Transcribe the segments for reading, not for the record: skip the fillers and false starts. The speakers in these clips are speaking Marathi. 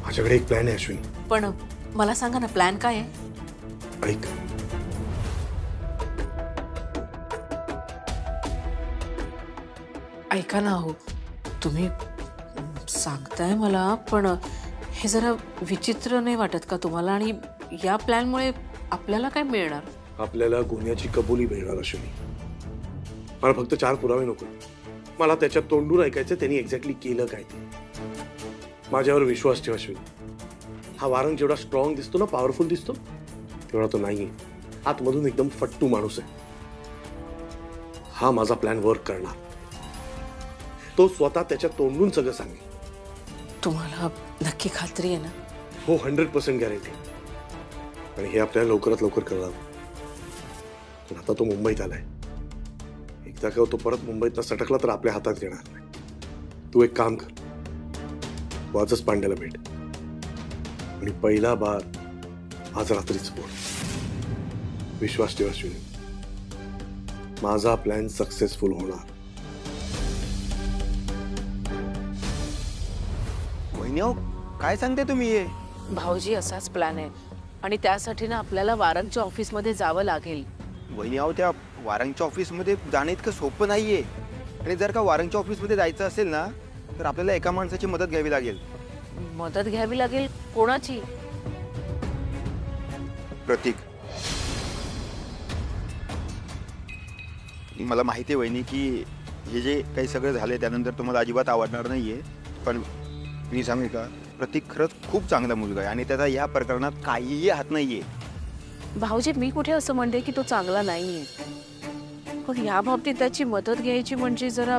माझ्याकडे एक प्लॅन आहे अश्विनी. पण मला सांगा ना, प्लॅन काय आहे? ऐक, ऐका ना हो, तुम्ही सांगताय मला, पण हे जरा विचित्र नाही वाटत का तुम्हाला? आणि या प्लॅनमुळे आपल्याला काय मिळणार? आपल्याला गुन्ह्याची कबुली मिळणार अश्विनी. मला फक्त 4 पुरावे नको. मला त्याच्या तोंडून ऐकायचं त्यांनी एक्झॅक्टली केलं काय ते. माझ्यावर विश्वास ठेव अश्विनी. हा वारंग जेवढा स्ट्रॉंग दिसतो ना, पॉवरफुल दिसतो, तेवढा तो नाहीये. आतमधून एकदम फट्टू माणूस आहे. हा माझा प्लॅन वर्क करणार. तो स्वतः त्याच्या तोंडून सगळं सांगेल. तुम्हाला नक्की खात्री आहे ना? हो, 100% गॅरंटी. आणि हे आपल्याला लवकरात लवकर कळलं. पण आता तो मुंबईत आलाय. एकदा का तो परत मुंबईत सटकला तर आपल्या हातात येणार नाही. तू एक काम कर, वाजच पांड्याला भेट आणि पहिला बार आज रात्रीच बोल. विश्वास ठेव अश्विनी, माझा प्लॅन सक्सेसफुल होणार. वहिनी काय सांगते तुम्ही? हे भाऊजी असाच प्लॅन आहे आणि त्यासाठी ना आपल्याला वारंगच्या ऑफिसमध्ये जावं लागेल. वहिनी त्या वारंगच्या ऑफिसमध्ये जाणं इतकं सोपं नाहीये. आणि जर का वारंगच्या ऑफिसमध्ये जायचं असेल ना, तर आपल्याला एका माणसाची मदत घ्यावी लागेल. मदत घ्यावी लागेल? कोणाची? प्रतीक. मला माहिती आहे वहिनी की हे जे काही सगळं झालंय त्यानंतर तुम्हाला अजिबात आवडणार नाहीये. पण मी सांगू का, प्रतीक खरंच खूप चांगला मुलगा आहे आणि त्याचा या प्रकरणात काहीही हात नाहीये. भाऊजी, मी कुठे असं म्हणते की तो चांगला नाहीये, पण या बाबतीत त्याची मदत घ्यायची म्हणजे जरा.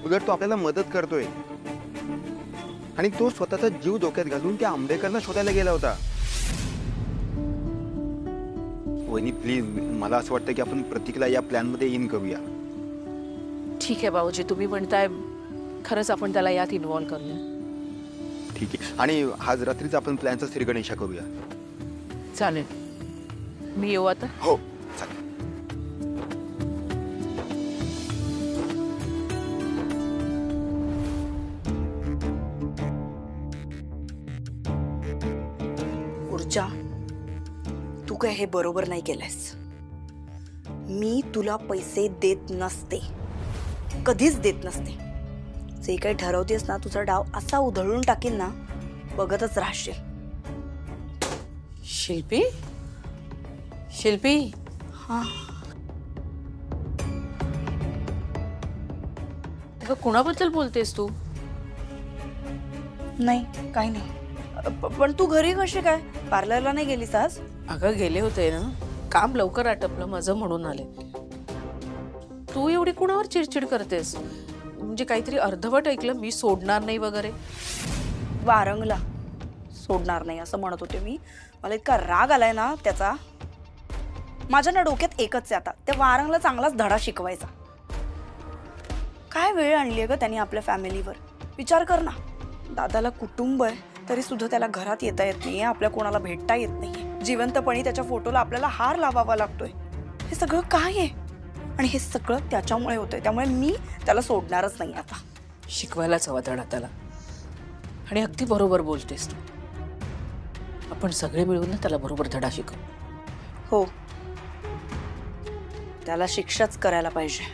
उलट तो आपल्याला मदत करतोय आणि तो स्वतःचा जीव धोक्यात घालून त्या आंबेकरला शोधायला गेला होता. वहिनी प्लीज, मला असं वाटतं की आपण प्रतीकला या प्लॅन मध्ये इन करूया. ठीक आहे भाऊजी, तुम्ही म्हणताय, खरंच आपण त्याला यात इन्व्हॉल्व करूया. ठीक आहे. आणि आज रात्रीच आपण प्लॅनचा श्रीगणेशा करूया. चालेल. मी येऊ आता? हो चालेल. ऊर्जा, तू काय हे बरोबर नाही केलंस. मी तुला पैसे देत नसते, कधीच देत नसते. जे काही ठरवतेस ना, तुझा डाव असा उधळून टाकील ना, बघतच राहशील. शिल्पी, शिल्पी. हा, कुणाबद्दल बोलतेस तू? नाही, काही नाही. पण तू घरी कशी काय? पार्लरला नाही गेलीस आज? अगं गेले होते ना, काम लवकर आटपलं माझं म्हणून आले. तू एवढी कुणावर चिडचिड करतेस? म्हणजे काहीतरी अर्धवट ऐकलं, मी सोडणार नाही वगैरे. वारंगला सोडणार नाही असं म्हणत होते मी. मला इतका राग आलाय ना त्याचा. माझ्या ना डोक्यात एकच आहे आता, त्या वारंगला चांगलाच धडा शिकवायचा. काय वेळ आणली आहे ग त्यांनी आपल्या फॅमिलीवर. विचार कर ना, दादाला कुटुंब आहे तरी सुद्धा त्याला घरात येता येत नाहीये, आपल्या कोणाला भेटता येत नाहीये. जिवंतपणी त्याच्या फोटोला आपल्याला हार लावावा लागतोय. हे सगळं काय आहे? आणि हे सगळं त्याच्यामुळे होतंय. त्यामुळे मी त्याला सोडणारच नाही आता. शिकवायलाच हवा धडा त्याला. आणि अगदी बरोबर बोलतेस तू. आपण सगळे मिळून ना त्याला बरोबर धडा शिकवू. हो, त्याला शिक्षाच करायला पाहिजे.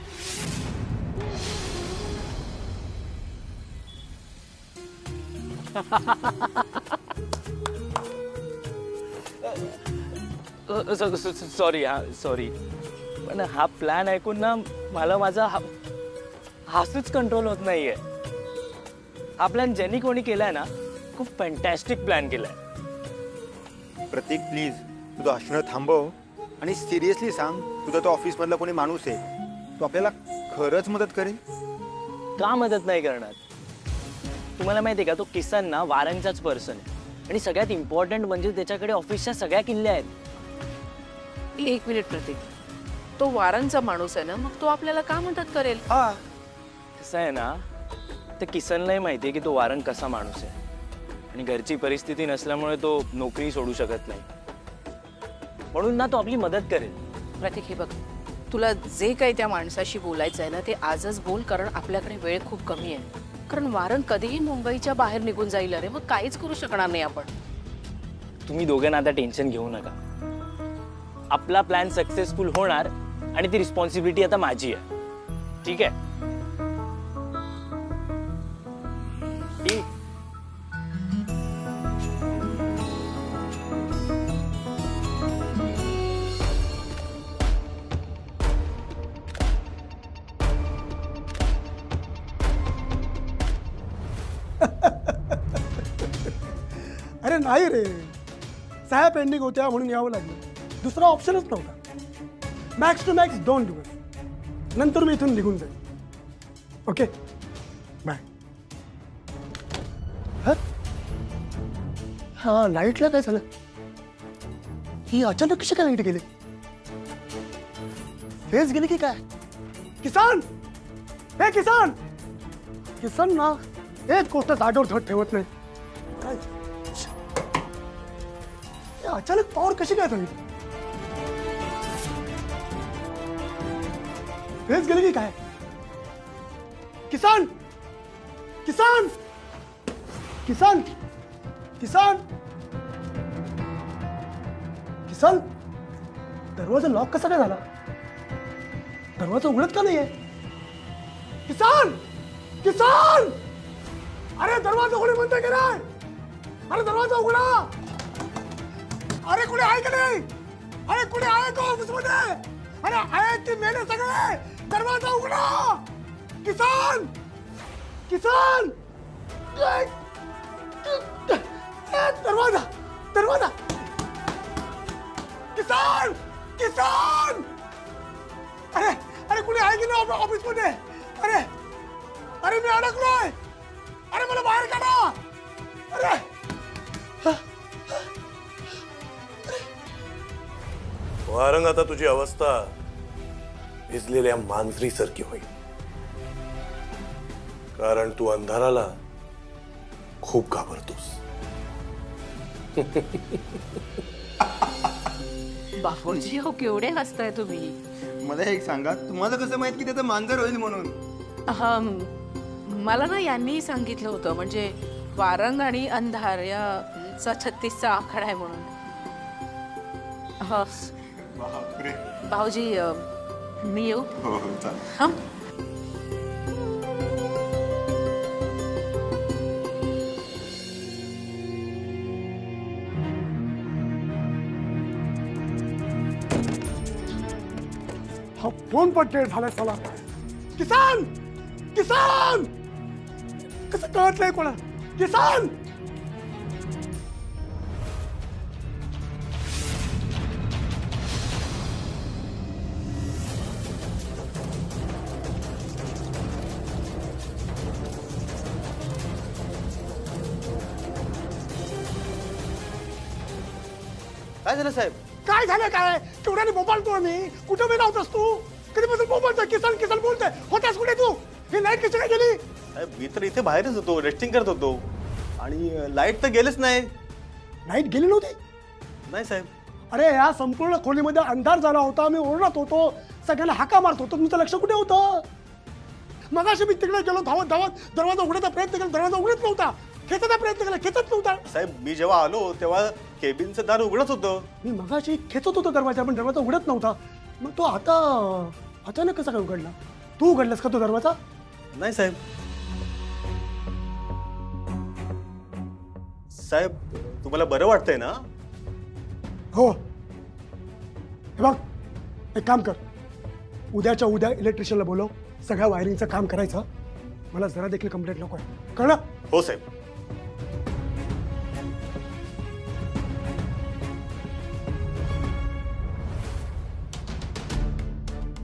सॉरी, सॉरी, पण हा प्लॅन ऐकून ना मला माझा हसूच कंट्रोल होत नाहीये. हा प्लॅन ज्यांनी कोणी केलाय ना, खूप फॅन्टॅस्टिक प्लॅन केलाय. प्रतीक प्लीज, तुझं हसणं थांबव आणि सिरियसली सांग, तुझा तो ऑफिस मधला कोणी माणूस आहे, तो आपल्याला खरंच मदत करेल? का मदत नाही करणार? तुम्हाला माहिती आहे का, तो किसन ना वारंगचाच पर्सन आहे. आणि सगळ्यात इम्पॉर्टंट म्हणजे त्याच्याकडे ऑफिसच्या सगळ्या किल्ल्या आहेत. एक मिनिट प्रतीक, तो वारंगचा माणूस आहे ना, मग तो आपल्याला का मदत करेल? हा, कसं आहे ना, तर किसनलाही माहिती आहे की तो वारंग कसा माणूस आहे आणि घरची परिस्थिती नसल्यामुळे तो नोकरी सोडू शकत नाही. म्हणून ना तो आपली मदत करेल. प्रतीक, हे बघ, तुला जे काही त्या माणसाशी बोलायचं आहे ना, ते आजच बोल, कारण आपल्याकडे वेळ खूप कमी आहे. कारण वारंग कधीही मुंबईच्या बाहेर निघून जाईल अरे, मग काहीच करू शकणार नाही आपण. तुम्ही दोघांना आता टेन्शन घेऊ नका. आपला प्लॅन सक्सेसफुल होणार आणि ती रिस्पॉन्सिबिलिटी आता माझी आहे. ठीक आहे? ठीक. अरे नाही रे, सह्या पेंडिंग होत्या म्हणून यावं लागलं. दुसरा ऑप्शनच नव्हता. मॅक्स टू मॅक्स 2 दिवस नंतर मी इथून निघून जाईल. Okay bye. हा लाईटला काय झालं? ही अचानक कशी काय लाईट गेली? फेस गेली की काय? किसान, हे किसान, किसान ना एक गोष्ट जागेवर धड ठेवत नाही. काय अचानक पॉवर कशी काय झाली? फेस गेली की काय? किसान, किसान, किसान, किसान, किसान, दरवाजा लॉक कसा काय झाला? दरवाजा उघडत का नाहीये? किसान, किसान, अरे दरवाजा उघडे म्हणते की नाही? अरे दरवाजा उघडा. अरे कुठे आहे का नाही? अरे कुठे आहे का ऑफिस मध्ये? अरे आहे की मेले सगळे? दरवाजा उघडा. किसान, किसान, दरवाजा, दरवाजा, किसान, किसान, अरे अरे कुठे आहे की नाही ऑफिस मध्ये? अरे अरे मी अडकलोय. अरे मला बाहेर काढा. अरे वारंग, आता तुझी अवस्था भिजलेल्या मांजरीसारखी होईल, कारण तू अंधाराला खूप घाबरतोस. बापूजी हो, केवढे हसताय तुम्ही. मला एक सांगा, तुम्हाला कसं माहित की त्याचं मांजर होईल म्हणून? मला ना यांनी सांगितलं होतं, म्हणजे वारंग आणि अंधार याचा 36चा आकडा आहे म्हणून. भाऊजी मी येऊ? हा. हा फोन पण डेट झालाय साला. किसान, किसान, कसं कळत नाही कोणा? किसान, काय झालं साहेब? काय झालं काय? केवढ्याने बोलतो मी? कुठं मी नव्हतोस तू? कधीपासून बोलतोय किसान किसान बोलतोय? होतास कुठे तू? ही लाईट कशी काय गेली? मी तर इथे बाहेरच होतो, रेस्टिंग करत होतो आणि लाईट तर गेलीच नाही. लाईट गेली नव्हती? नाही साहेब. अरे या संपूर्ण खोलीमध्ये अंधार झाला होता. मी ओरडत होतो, सगळ्यांना हाका मारत होतो. तुमचं लक्ष कुठे होतं? मगाशी मी तिकडे गेलो धावत धावत, दरवाजा उघडायचा प्रयत्न केला, दरवाजा उघडत नव्हता. खेचायचा प्रयत्न केला, खेचत नव्हता. साहेब मी जेव्हा आलो तेव्हा केबिनचं दार उघडच होतं. मी मगाशी खेचत होतो दरवाजा, पण दरवाजा उघडत नव्हता. मग तो आता अचानक कसा काय उघडला? तू उघडलास का तो दरवाजा? नाही साहेब. साहेब तुम्हाला बरं वाटतंय ना? हो. हे बघ, एक काम कर, उद्याच्या उद्या इलेक्ट्रिशियनला बोलव. सगळ्या वायरिंगचं काम करायचं. मला जरा देखील कंप्लेंट नको आहे, कळलं? हो साहेब.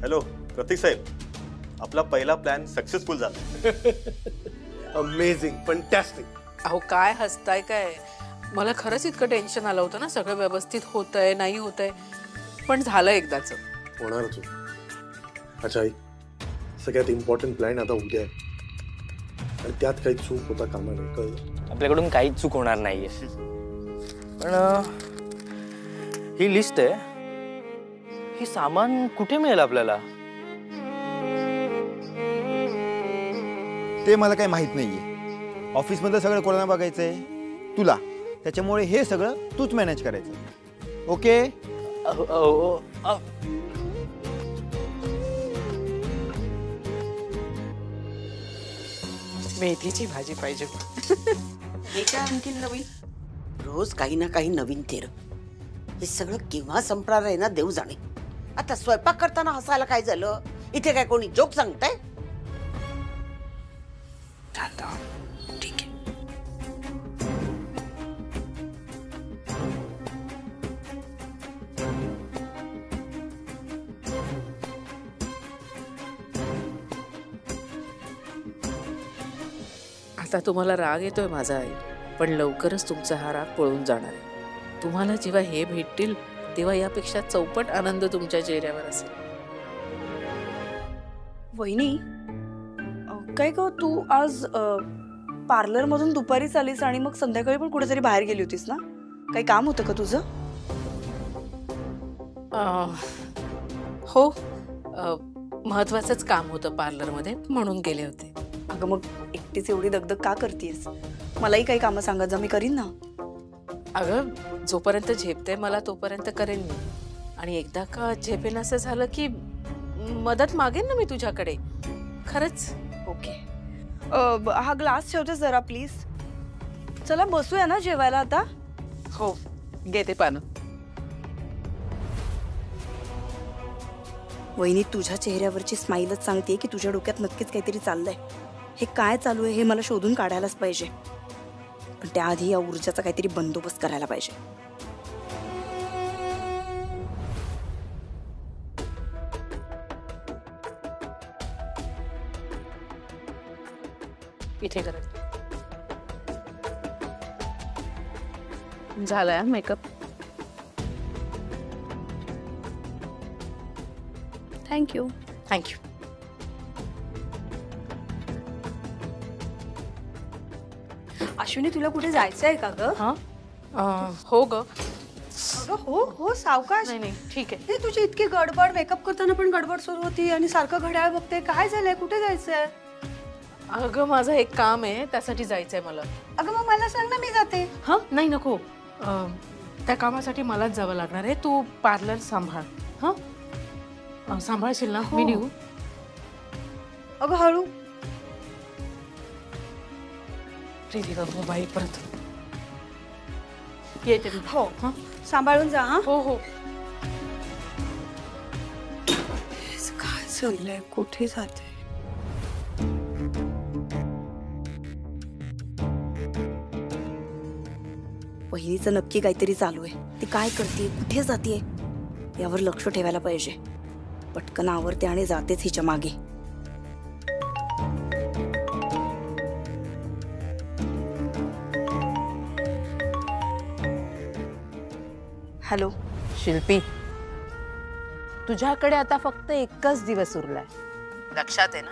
हॅलो प्रतीक साहेब, आपला पहिला प्लॅन सक्सेसफुल झाला. Amazing, fantastic. अहो काय हसताय काय? मला खरंच इतकं टेन्शन आलं होतं ना, सगळं व्यवस्थित होतंय नाही होतंय, पण झालं एकदाच. होणारच. अच्छा आई, सगळ्यात इम्पॉर्टंट प्लॅन आता उद्या आहे आणि त्यात काही चूक होता कामा नये, कळलं? आपल्याकडून काहीच चूक होणार नाहीये. पण ही लिस्ट आहे, हे सामान कुठे मिळेल आपल्याला? ते मला काही माहीत नाहीये. ऑफिसमधलं सगळं कोणाला बघायचंय? तुला. त्याच्यामुळे हे सगळं तूच मॅनेज करायचं. ओके? मेथीची भाजी पाहिजे. हे काय आणखी नवीन? रोज काही ना काही नवीन तेर. हे सगळं केव्हा संपणार आहे ना देव जाणे. आता स्वयंपाक करताना हसायला काय झालं? इथे काय कोणी जोक सांगताय? ठीक आहे. आता तुम्हाला राग येतोय माझा आई, पण लवकरच तुमचा हा राग पळून जाणार आहे. तुम्हाला जेव्हा हे भेटतील तेव्हा यापेक्षा चौपट आनंद तुमच्या चेहऱ्यावर असेल. वहिनी, काय ग तू आज पार्लर मधून दुपारीच आलीस आणि मग संध्याकाळी पण कुठेतरी बाहेर गेली होतीस ना? काही काम होतं का तुझं? हो, महत्वाचंच काम होतं पार्लरमध्ये म्हणून गेले होते. अगं मग एकटीच एवढी दगदग का करतेस? मलाही काही कामं सांगत जा, मी करीन ना. अगं जोपर्यंत झेपते मला तोपर्यंत करेन मी, आणि एकदा का झेपेन असं झालं की मदत मागेन ना मी तुझ्याकडे. खरंच. ओके. हा ग्लास ठेवतेस जरा प्लीज. चला बसूया ना जेवायला आता. हो, घेते पानं. वहिनी, तुझ्या चेहऱ्यावरची स्माईलच सांगते की तुझ्या डोक्यात नक्कीच काहीतरी चाललंय. हे काय चालू आहे हे मला शोधून काढायलाच पाहिजे, पण त्याआधी या ऊर्जाचा काहीतरी बंदोबस्त करायला पाहिजे. इथे करत झालाय मेकअप. थँक्यू. थँक्यू. अश्विनी, तुला कुठे जायचं आहे का ग? हो ग. अगं हो हो, सावकाश. नाही ठीक आहे. हे तुझी इतकी गडबड, मेकअप करताना पण गडबड सुरू होती आणि सारखं घड्याळ बघते. काय झालंय? कुठे जायचंय? अगं माझं एक काम आहे, त्यासाठी जायचंय मला. अगं मग मला सांग ना, मी जाते. हा नाही नको. त्या कामासाठी मलाच जावं लागणार आहे. तू पार्लर सांभाळ. हा सांभाळशील ना? मी निघू. अगं हळू. मोबाईल परत येते. हो, सांभाळून जा. हा हो हो. काय चाललंय? कुठे जाते? वहिनीचं नक्की काहीतरी चालू आहे. ती काय करते, कुठे जाते यावर लक्ष ठेवायला पाहिजे. पटकन आवरते आणि जातेच हिच्या मागे. हॅलो शिल्पी, तुझ्याकडे आता फक्त एकच दिवस उरलाय. लक्षात आहे ना?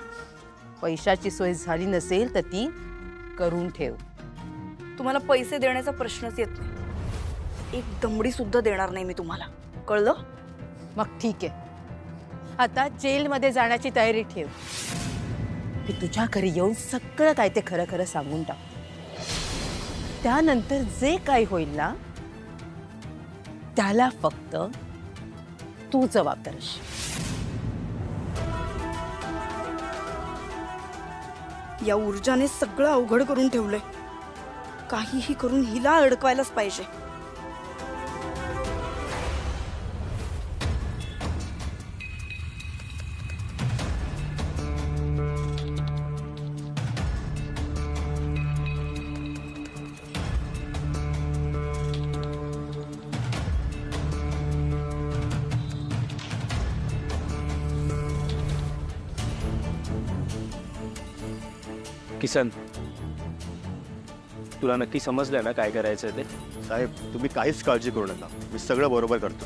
पैशाची सोय झाली नसेल तर ती करून ठेव. तुम्हाला पैसे देण्याचा प्रश्नच येत नाही. एक दमडी सुद्धा देणार नाही मी तुम्हाला, कळलं? मग ठीक आहे, आता जेलमध्ये जाण्याची तयारी ठेव. मी तुझ्या घरी येऊन सगळं काय ते खरं खरं सांगून टाक. त्यानंतर जे काही होईल ना त्याला फक्त तू जबाबदार असशील. या ऊर्जाने सगळं अवघड करून ठेवलंय. काहीही करून हिला अडकवायलाच पाहिजे. किसन, तुला नक्की समजलंय ना काय करायचं ते? साहेब, तुम्ही काहीच काळजी करू नका, मी सगळं बरोबर करतो.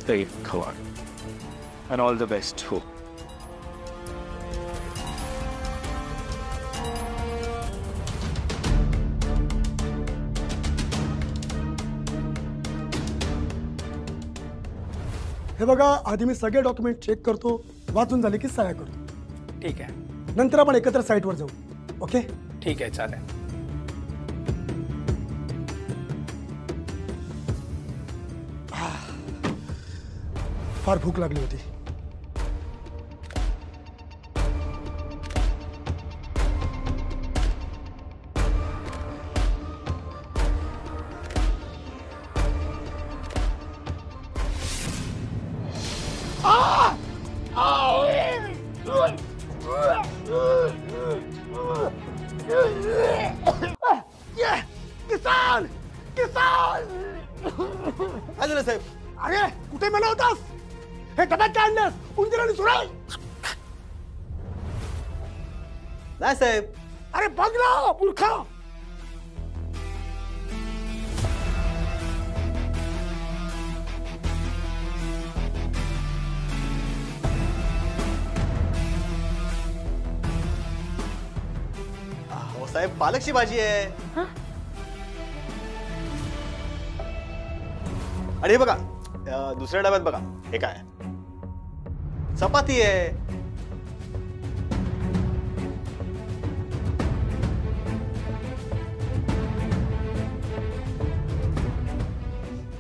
ते खवाड अँड ऑल द बेस्ट. हो. हे बघा, आधी मी सगळे डॉक्युमेंट चेक करतो, वाचून झाले की सह्या करतो. ठीक आहे नंतर आपण एकत्र साईटवर जाऊ. ओके ठीक आहे चालेल. फार भूक लागली होती. किसान किसान काय झालं साहेब? अरे कुठे मला होतास? हे डब्यात काय आणलंस? उंदीर आणि सुराई? नाही साहेब. अरे बघ ना मूर्खा. हो साहेब, पालकची भाजी आहे. आणि हे बघा दुसऱ्या डब्यात बघा, हे काय चपाती आहे.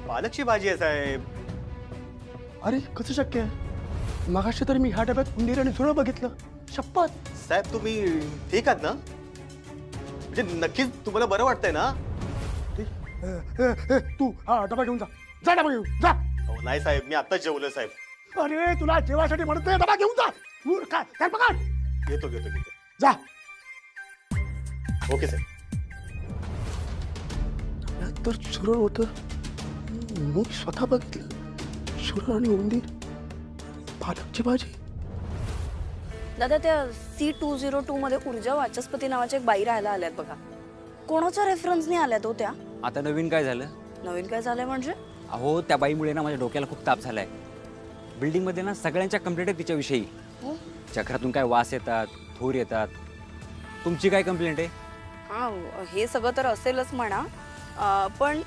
पालकची भाजी आहे साहेब. अरे कसं शक्य आहे? मगाशी तर मी ह्या डब्यात उंदीर आणि सुरळ बघितलं. शपथ. साहेब तुम्ही ठीक आहात ना? म्हणजे नक्कीच तुम्हाला बरं वाटतंय ना? तू हा डबा घेऊन जा. जा डबा घेऊन जा. अहो, नाही साहेब, मी आत्ताच जेवलो साहेब. अरे तुला जेवायसाठी म्हणतोय, डबा घेऊन जा. काय पकड. घेतो जा. ओके साहेब. तर सुरळ होत. मी स्वतः बघितलं. सुरळ आणि उंदीर, पालकची भाजी. दादा त्या C202 मध्ये ऊर्जा वाचस्पती नावाच्या एक बाई राहायला आल्यात बघा. कोणाच्या रेफरन्सने आल्यात हो त्या? आता नवीन काय झालं? नवीन काय झालंय म्हणजे? अहो त्या बाईमुळे ना माझ्या डोक्याला खूप ताप झालाय. बिल्डिंग मध्ये ना सगळ्यांच्या कंप्लेंट आहेत तिच्याविषयी. चक्रातून काय वास येतात, थोर येतात. तुमची काय कंप्लेंट आहे? हा हे सगळं तर असेलच म्हणा, पण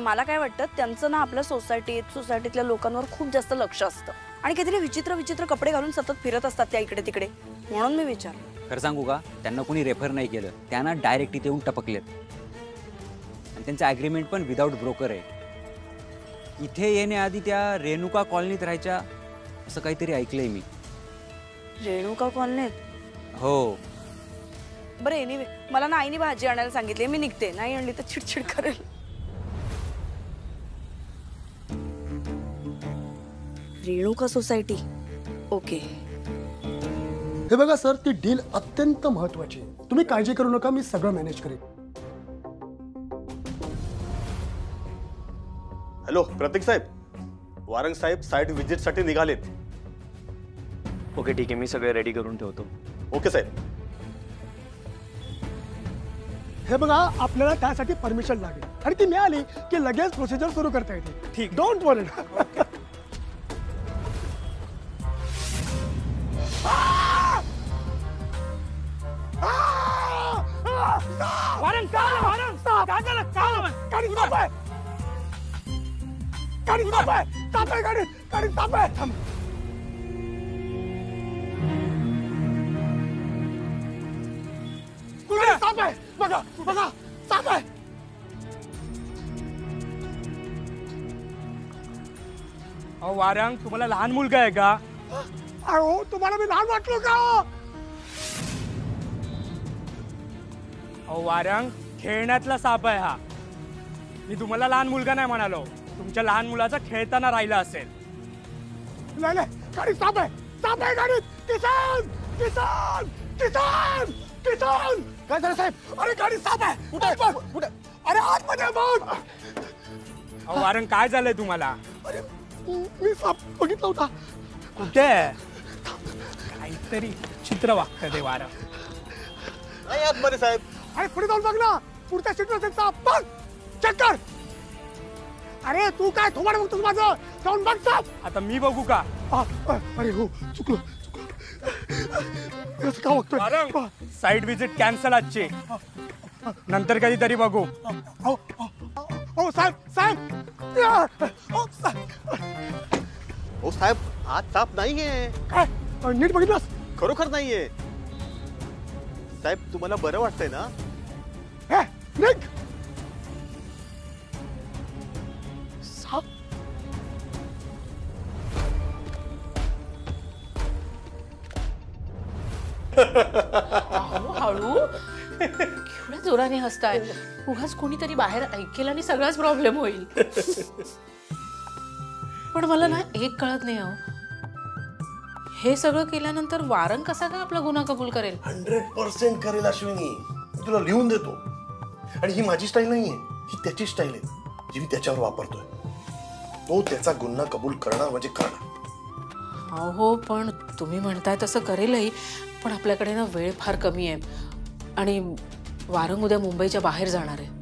मला काय वाटतं त्यांचं ना आपल्या सोसायटीतल्या लोकांवर खूप जास्त लक्ष असतं आणि काहीतरी विचित्र विचित्र कपडे घालून सतत फिरत असतात त्या इकडे तिकडे, म्हणून मी विचारलं. खरं सांगू का, त्यांना कोणी रेफर नाही केलं, त्यांना डायरेक्ट इथे येऊन टपकलेत. आणि त्यांचं ॲग्रीमेंट पण विदाऊट ब्रोकर आहे. इथे येण्याआधी त्या रेणुका कॉलनीत राहायच्या असं काहीतरी ऐकलंय मी. रेणुका कॉलनीत? हो. बरं एनिवे, मला ना आईने भाजी आणायला सांगितली, मी निघते. नाही आणली तर चिडचिड करेल. रेणुका सोसायटी. ओके. हे बघा सर, ती डील अत्यंत महत्वाची आहे. तुम्ही काळजी करू नका, मी सगळं मॅनेज करेन. हॅलो प्रतीक साहेब, वारंग साहेब साईट व्हिजिट साठी निघालेत. ओके ठीक आहे, मी सगळे रेडी करून ठेवतो. ओके साहेब. हे बघा, आपल्याला त्यासाठी परमिशन लागेल आणि ती मिळाली की लगेच प्रोसिजर सुरू करता येते. ठीक, डोंट वरी. बघा बघा, साप आहे. अहो वारंग, तुम्हाला लहान मुलगा आहे का? अहो तुम्हाला मी लहान वाटलो का? अहो वारंग, खेळण्यातला साप आहे हा. मी तुम्हाला लहान मुलगा नाही म्हणालो, तुमच्या लहान मुलाचा खेळताना राहिला असेल. नाही नाही, गाडीत साप आहे. साप आहे गाडीत. किसान किसान किसान किसान. काय झालं साहेब? अरे गाडीत साप आहे. कुठे? अरे आतमध्ये बघ. अहो वारंग, काय झालंय तुम्हाला? अरे मी साप बघितला होता. कुठे? काहीतरी चित्र वागतं ते वारंग. नाही आतमध्ये साहेब. अरे पुढे जाऊन बघ ना, पुढच्या सीटवर असेल साप. बघ, चेक कर. अरे तू काय थोबाड बघतोस माझं? जाऊन बघ साप. आता मी बघू का? अरे हो, चुकलो. कसं का बघतोय? वारंग, साईट व्हिजिट कॅन्सल आजची. नंतर कधीतरी बघू. हो साहेब साहेब. ओ साहेब, आज साप नाहीये. काय नीट बघितलंस? खरोखर नाहीये साहेब. तुम्हाला बरं वाटतंय ना? निघ. अहो, हळू केवढ्या जोराने हसताय. उगाच कोणीतरी बाहेर ऐकेल आणि सगळाच प्रॉब्लेम होईल. पण मला ना एक कळत नाही अहो, हे सगळं केल्यानंतर वारंग कसा काय आपला गुन्हा कबूल करेल? 100% करेल अश्विनी. मी तुला लिहून देतो. आणि ही माझी स्टाईल नाहीये, ही त्याची स्टाईल आहे जी मी त्याच्यावर वापरतोय. तो त्याचा गुन्हा कबूल करणार म्हणजे करणार. हो, पण तुम्ही म्हणताय तसं करेलही, पण आपल्याकडे ना वेळ फार कमी आहे आणि वारंग उद्या मुंबईच्या बाहेर जाणार आहे.